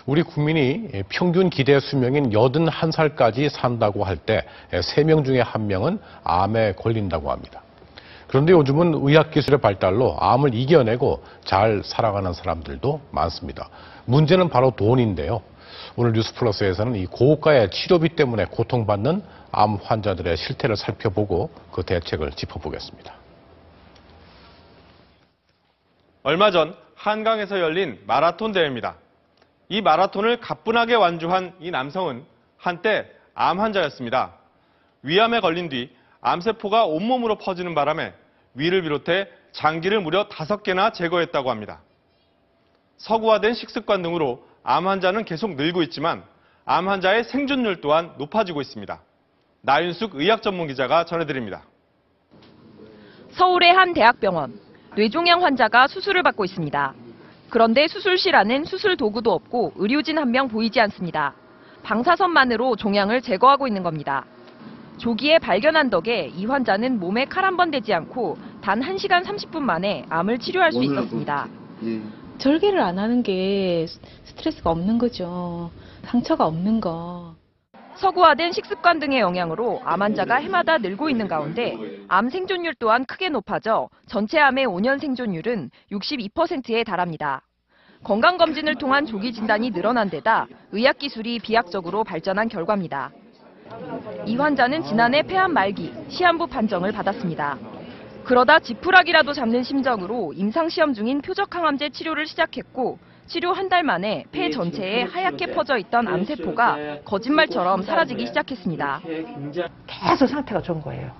우리 국민이 평균 기대 수명인 81살까지 산다고 할 때 3명 중에 1명은 암에 걸린다고 합니다. 그런데 요즘은 의학기술의 발달로 암을 이겨내고 잘 살아가는 사람들도 많습니다. 문제는 바로 돈인데요. 오늘 뉴스플러스에서는 이 고가의 치료비 때문에 고통받는 암 환자들의 실태를 살펴보고 그 대책을 짚어보겠습니다. 얼마 전 한강에서 열린 마라톤 대회입니다. 이 마라톤을 가뿐하게 완주한 이 남성은 한때 암 환자였습니다. 위암에 걸린 뒤 암세포가 온몸으로 퍼지는 바람에 위를 비롯해 장기를 무려 5개나 제거했다고 합니다. 서구화된 식습관 등으로 암 환자는 계속 늘고 있지만 암 환자의 생존율 또한 높아지고 있습니다. 나윤숙 의학전문기자가 전해드립니다. 서울의 한 대학병원, 뇌종양 환자가 수술을 받고 있습니다. 그런데 수술실 안엔 수술 도구도 없고 의료진 한 명 보이지 않습니다. 방사선만으로 종양을 제거하고 있는 겁니다. 조기에 발견한 덕에 이 환자는 몸에 칼 한 번 대지 않고 단 1시간 30분 만에 암을 치료할 수 있었습니다. 절개를 안 하는 게 스트레스가 없는 거죠. 상처가 없는 거. 서구화된 식습관 등의 영향으로 암 환자가 해마다 늘고 있는 가운데 암 생존율 또한 크게 높아져 전체 암의 5년 생존율은 62%에 달합니다. 건강검진을 통한 조기 진단이 늘어난 데다 의학기술이 비약적으로 발전한 결과입니다. 이 환자는 지난해 폐암 말기, 시한부 판정을 받았습니다. 그러다 지푸라기라도 잡는 심정으로 임상시험 중인 표적항암제 치료를 시작했고 치료 한 달 만에 폐 전체에 하얗게 퍼져 있던 암세포가 거짓말처럼 사라지기 시작했습니다. 계속 상태가 좋은 거예요.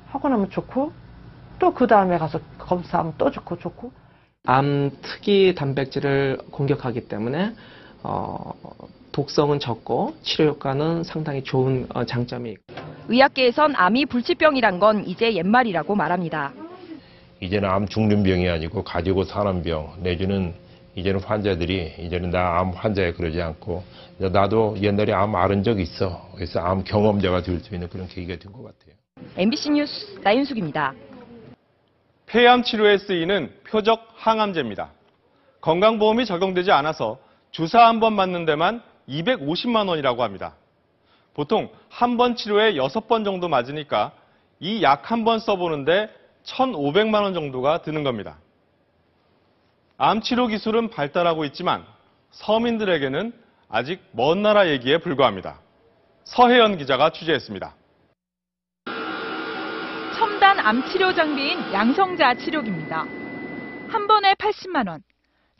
하고 나면 좋고 또 그 다음에 가서 검사하면 또 좋고. 암 특이 단백질을 공격하기 때문에 독성은 적고 치료 효과는 상당히 좋은 장점이 있고. 의학계에선 암이 불치병이란 건 이제 옛말이라고 말합니다. 이제는 암 죽는 병이 아니고 가지고 사는 병 내지는 이제는 환자들이 이제는 나 암 환자야 그러지 않고 나도 옛날에 암 앓은 적 있어. 그래서 암 경험자가 될 수 있는 그런 계기가 된 것 같아요. MBC 뉴스 나윤숙입니다. 폐암 치료에 쓰이는 표적 항암제입니다. 건강보험이 적용되지 않아서 주사 한 번 맞는 데만 250만 원이라고 합니다. 보통 한 번 치료에 6번 정도 맞으니까 이 약 한 번 써보는데 1,500만 원 정도가 드는 겁니다. 암 치료 기술은 발달하고 있지만 서민들에게는 아직 먼 나라 얘기에 불과합니다. 서혜연 기자가 취재했습니다. 첨단 암 치료 장비인 양성자 치료기입니다. 한 번에 80만 원,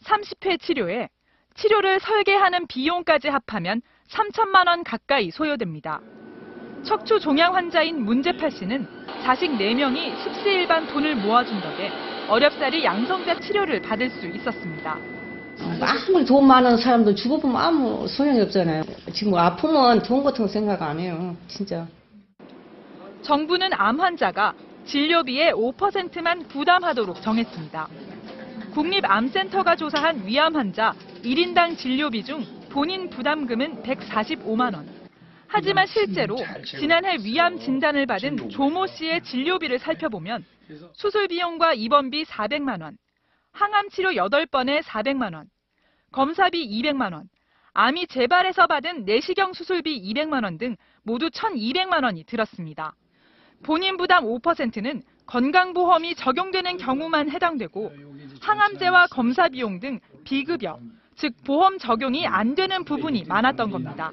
30회 치료에 치료를 설계하는 비용까지 합하면 3천만 원 가까이 소요됩니다. 척추 종양 환자인 문재팔 씨는 자식 4명이 십시일반 돈을 모아준 덕에 어렵사리 양성자 치료를 받을 수 있었습니다. 아무리 돈 많은 사람들 죽어보면 아무 소용이 없잖아요. 지금 아프면 돈 같은 거 생각 안 해요. 진짜. 정부는 암 환자가 진료비의 5%만 부담하도록 정했습니다. 국립암센터가 조사한 위암 환자 1인당 진료비 중 본인 부담금은 145만 원. 하지만 실제로 지난해 위암 진단을 받은 조모 씨의 진료비를 살펴보면 수술 비용과 입원비 400만 원, 항암 치료 8번에 400만 원, 검사비 200만 원, 암이 재발해서 받은 내시경 수술비 200만 원 등 모두 1,200만 원이 들었습니다. 본인 부담 5%는 건강보험이 적용되는 경우만 해당되고 항암제와 검사 비용 등 비급여, 즉 보험 적용이 안 되는 부분이 많았던 겁니다.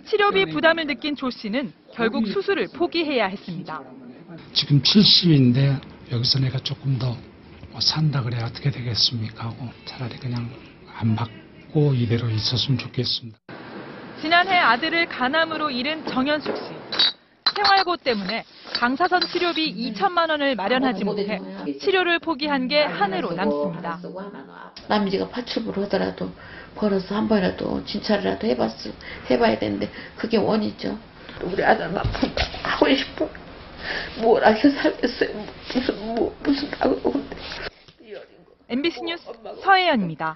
치료비 부담을 느낀 조 씨는 결국 수술을 포기해야 했습니다. 지금 70인데 여기서 내가 조금 더 산다 그래야 어떻게 되겠습니까 하고 차라리 그냥 안 받고 이대로 있었으면 좋겠습니다. 지난해 아들을 간암으로 잃은 정현숙 씨. 생활고 때문에 방사선 치료비 2천만 원을 마련하지 못해 치료를 포기한 게 한으로 남습니다. 남지가 파출부를 하더라도 벌어서 한 번이라도 진찰이라도 해봐야 되는데 그게 원이죠. 우리 아들 아픈가 하고 싶어. 뭘 하게 살겠어요. 무슨 악을 근데. MBC 뉴스 서혜연입니다.